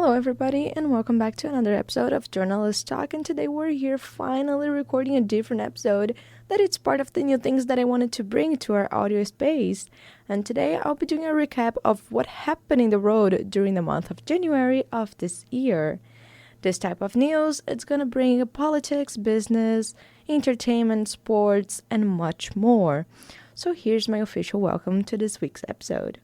Hello, everybody, and welcome back to another episode of Journalist Talk. And today we're here finally recording a different episode that it's part of the new things that I wanted to bring to our audio space. And today I'll be doing a recap of what happened in the road during the month of January of this year. This type of news, it's going to bring politics, business, entertainment, sports, and much more. So here's my official welcome to this week's episode.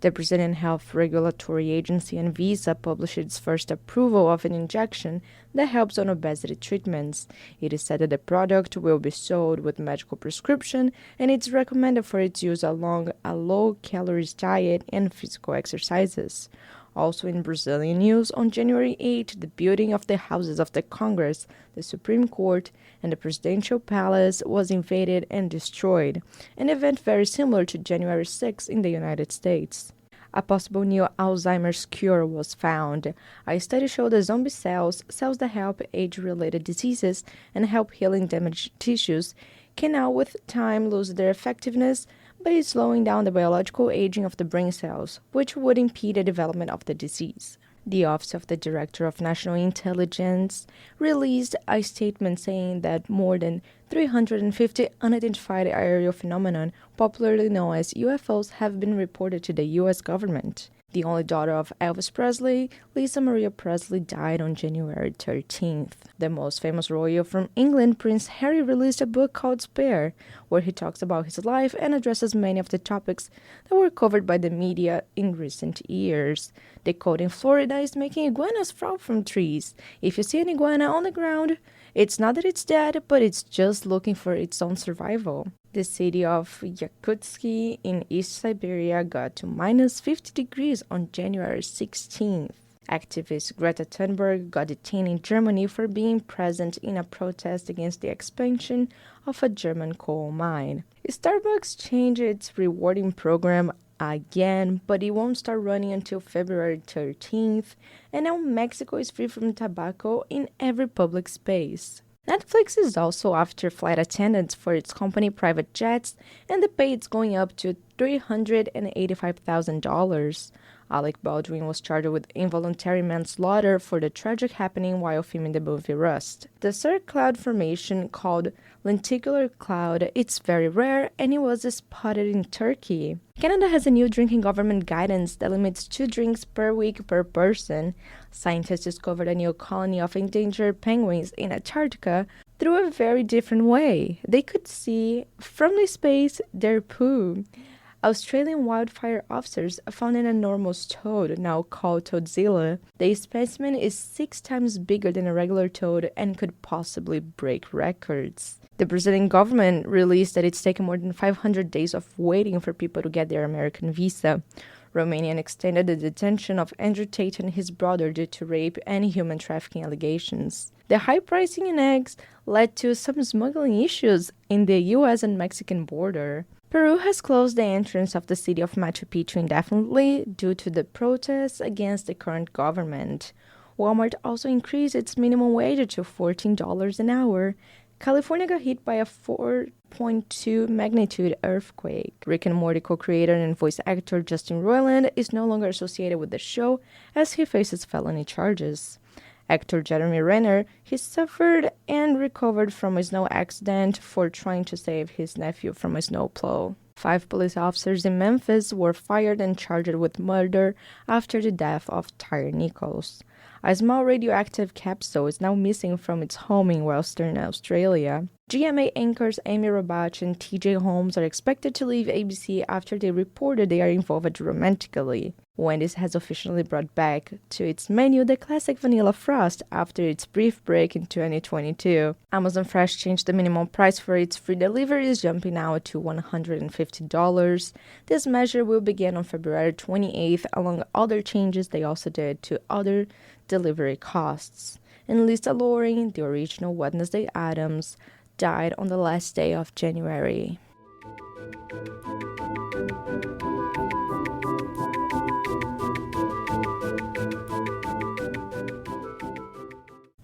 The Brazilian Health Regulatory Agency Anvisa published its first approval of an injection that helps on obesity treatments. It is said that the product will be sold with medical prescription, and it's recommended for its use along a low-calorie diet and physical exercises. Also in Brazilian news, on January 8, the building of the Houses of the Congress, the Supreme Court, and the Presidential Palace was invaded and destroyed, an event very similar to January 6 in the United States. A possible new Alzheimer's cure was found. A study showed that zombie cells that help age-related diseases and help healing damaged tissues, can now with time lose their effectiveness by slowing down the biological aging of the brain cells, which would impede the development of the disease. The Office of the Director of National Intelligence released a statement saying that more than 350 unidentified aerial phenomena, popularly known as UFOs, have been reported to the U.S. government. The only daughter of Elvis Presley, Lisa Maria Presley, died on January 13th. The most famous royal from England, Prince Harry, released a book called Spare, where he talks about his life and addresses many of the topics that were covered by the media in recent years. The cold in Florida is making iguanas fall from trees. If you see an iguana on the ground, it's not that it's dead, but it's just looking for its own survival. The city of Yakutsk in East Siberia got to minus 50 degrees on January 16th. Activist Greta Thunberg got detained in Germany for being present in a protest against the expansion of a German coal mine. Starbucks changed its rewarding program again, but it won't start running until February 13th, and now Mexico is free from tobacco in every public space. Netflix is also after flight attendants for its company private jets, and the pay is going up to $385,000. Alec Baldwin was charged with involuntary manslaughter for the tragic happening while filming the movie Rust. The cirque cloud formation called lenticular cloud, it's very rare, and it was spotted in Turkey. Canada has a new drinking government guidance that limits 2 drinks per week per person. Scientists discovered a new colony of endangered penguins in Antarctica through a very different way. They could see, from the space, their poo. Australian wildfire officers found an enormous toad, now called Toadzilla. The specimen is 6 times bigger than a regular toad and could possibly break records. The Brazilian government released that it's taken more than 500 days of waiting for people to get their American visa. Romania extended the detention of Andrew Tate and his brother due to rape and human trafficking allegations. The high pricing in eggs led to some smuggling issues in the U.S. and Mexican border. Peru has closed the entrance of the city of Machu Picchu indefinitely due to the protests against the current government. Walmart also increased its minimum wage to $14 an hour. California got hit by a 4.2 magnitude earthquake. Rick and Morty co-creator and voice actor Justin Roiland is no longer associated with the show as he faces felony charges. Actor Jeremy Renner, he suffered and recovered from a snow accident for trying to save his nephew from a snowplow. 5 police officers in Memphis were fired and charged with murder after the death of Tyre Nichols. A small radioactive capsule is now missing from its home in Western Australia. GMA anchors Amy Robach and TJ Holmes are expected to leave ABC after they reported they are involved romantically. Wendy's has officially brought back to its menu the classic vanilla frost after its brief break in 2022. Amazon Fresh changed the minimum price for its free deliveries, jumping now to $150. This measure will begin on February 28th. Along other changes they also did to other delivery costs. And Lisa Loring, the original Wednesday Addams, died on the last day of January.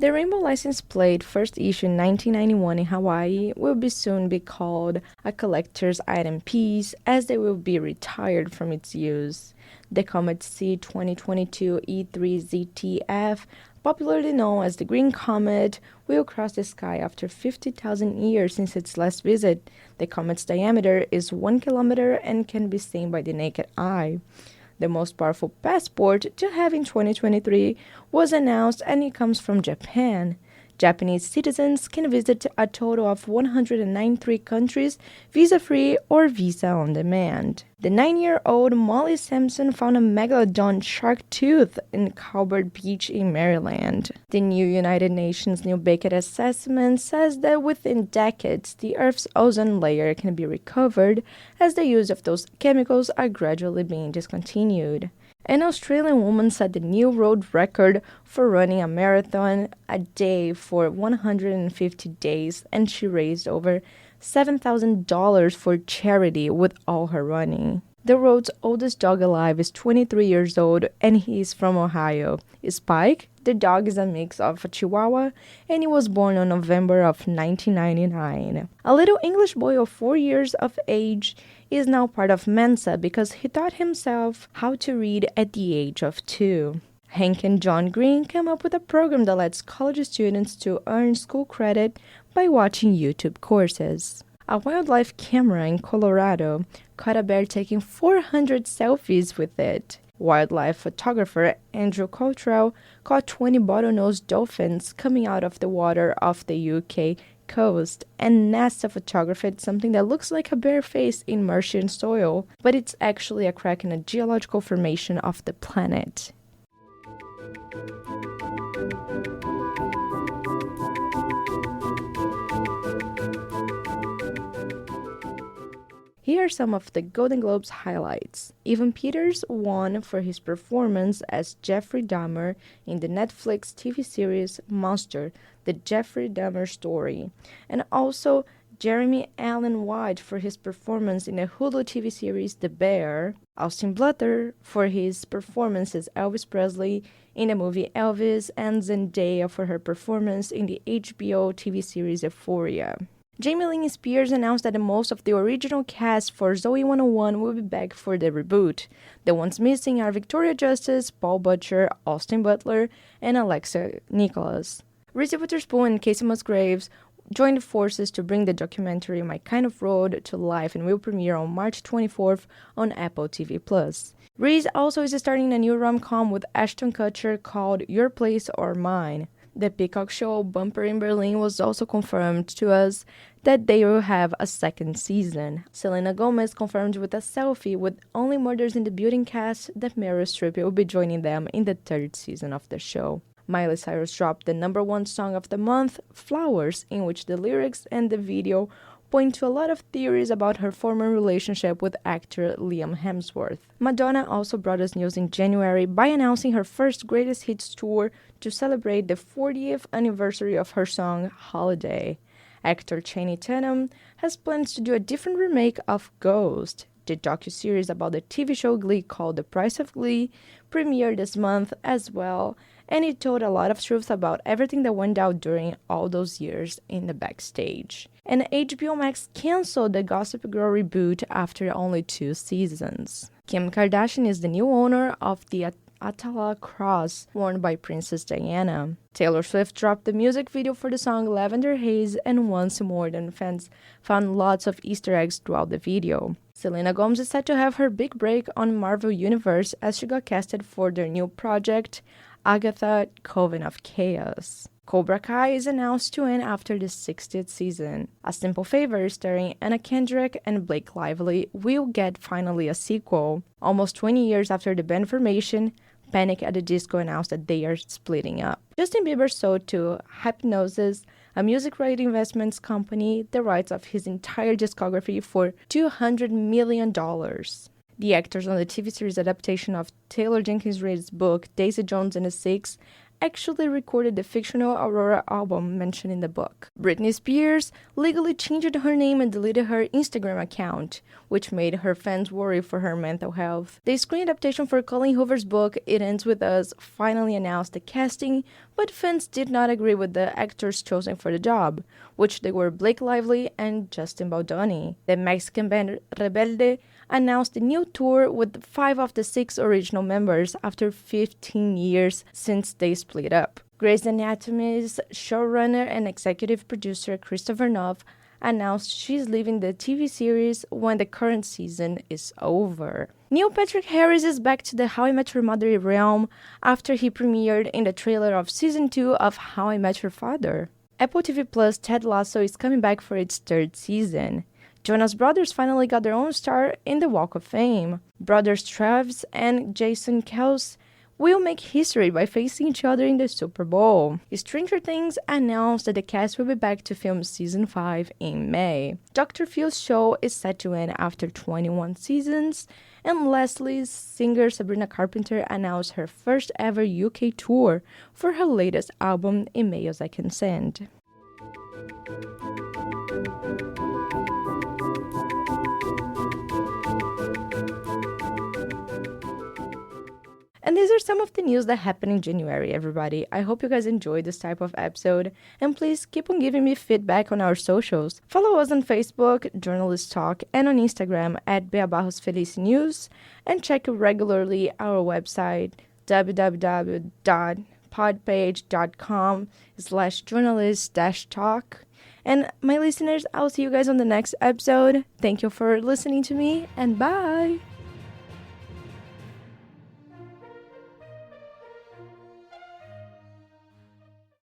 The rainbow license plate, first issued in 1991 in Hawaii, will soon be called a collector's item piece as they will be retired from its use. The Comet C 2022 E3ZTF, popularly known as the Green Comet, will cross the sky after 50,000 years since its last visit. The comet's diameter is 1 kilometer and can be seen by the naked eye. The most powerful passport to have in 2023 was announced, and it comes from Japan. Japanese citizens can visit a total of 193 countries visa-free or visa on demand. The 9-year-old Molly Sampson found a megalodon shark tooth in Calvert Beach in Maryland. The new United Nations New Beacon Assessment says that within decades, the Earth's ozone layer can be recovered as the use of those chemicals are gradually being discontinued. An Australian woman set the new world record for running a marathon a day for 150 days, and she raised over $7,000 for charity with all her running. The world's oldest dog alive is 23 years old, and he is from Ohio. Spike, the dog, is a mix of a Chihuahua, and he was born on November of 1999. A little English boy of 4 years of age is now part of Mensa because he taught himself how to read at the age of 2. Hank and John Green came up with a program that lets college students to earn school credit by watching YouTube courses. A wildlife camera in Colorado caught a bear taking 400 selfies with it. Wildlife photographer Andrew Cottrell caught 20 bottlenose dolphins coming out of the water off the UK coast, and NASA photographed something that looks like a bare face in Martian soil, but it's actually a crack in a geological formation of the planet. Here are some of the Golden Globes highlights. Evan Peters won for his performance as Jeffrey Dahmer in the Netflix TV series Monster, The Jeffrey Dahmer Story, and also Jeremy Allen White for his performance in the Hulu TV series The Bear, Austin Butler for his performance as Elvis Presley in the movie Elvis, and Zendaya for her performance in the HBO TV series Euphoria. Jamie Lynn Spears announced that most of the original cast for Zoey 101 will be back for the reboot. The ones missing are Victoria Justice, Paul Butcher, Austin Butler, and Alexa Nicholas. Reese Witherspoon and Casey Musgraves joined forces to bring the documentary My Kind of Road to life and will premiere on March 24th on Apple TV+. Reese also is starting a new rom-com with Ashton Kutcher called Your Place or Mine. The Peacock show Bumper in Berlin was also confirmed to us that they will have a second season. Selena Gomez confirmed with a selfie with Only Murders in the Building cast that Meryl Streep will be joining them in the third season of the show. Miley Cyrus dropped the #1 song of the month, Flowers, in which the lyrics and the video point to a lot of theories about her former relationship with actor Liam Hemsworth. Madonna also brought us news in January by announcing her first Greatest Hits tour to celebrate the 40th anniversary of her song Holiday. Actor Channing Tatum has plans to do a different remake of Ghost. The docuseries about the TV show Glee called The Price of Glee premiered this month as well, and it told a lot of truths about everything that went down during all those years in the backstage. And HBO Max canceled the Gossip Girl reboot after only 2 seasons. Kim Kardashian is the new owner of the Atala cross worn by Princess Diana. Taylor Swift dropped the music video for the song Lavender Haze, and once more than fans found lots of Easter eggs throughout the video. Selena Gomez is set to have her big break on Marvel Universe as she got casted for their new project, Agatha Coven of Chaos. Cobra Kai is announced to end after the 60th season. A Simple Favor, starring Anna Kendrick and Blake Lively, will get finally a sequel. Almost 20 years after the band formation, Panic! At the Disco announced that they are splitting up. Justin Bieber sold to Hypnosis, a music rights investments company, the rights of his entire discography for $200 million. The actors on the TV series adaptation of Taylor Jenkins Reid's book, Daisy Jones and the Six, actually recorded the fictional Aurora album mentioned in the book. Britney Spears legally changed her name and deleted her Instagram account, which made her fans worry for her mental health. The screen adaptation for Colleen Hoover's book, It Ends With Us, finally announced the casting, but fans did not agree with the actors chosen for the job, which they were Blake Lively and Justin Baldoni. The Mexican band Rebelde announced a new tour with 5 of the 6 original members after 15 years since they split up. Grey's Anatomy's showrunner and executive producer Christopher Noff announced she's leaving the TV series when the current season is over. Neil Patrick Harris is back to the How I Met Your Mother realm after he premiered in the trailer of Season 2 of How I Met Your Father. Apple TV Plus' Ted Lasso is coming back for its 3rd season. Jonas Brothers finally got their own star in the Walk of Fame. Brothers Travis and Jason Kels will make history by facing each other in the Super Bowl. Stranger Things announced that the cast will be back to film Season 5 in May. Dr. Phil's show is set to end after 21 seasons, and Leslie's singer Sabrina Carpenter announced her first ever UK tour for her latest album, Emails I Can Send. And these are some of the news that happened in January, everybody. I hope you guys enjoyed this type of episode, and please keep on giving me feedback on our socials. Follow us on Facebook, Journalist Talk, and on Instagram at Beatriz Barros Felice News, and check regularly our website, www.podpage.com/journalist-talk. And my listeners, I'll see you guys on the next episode. Thank you for listening to me, and bye!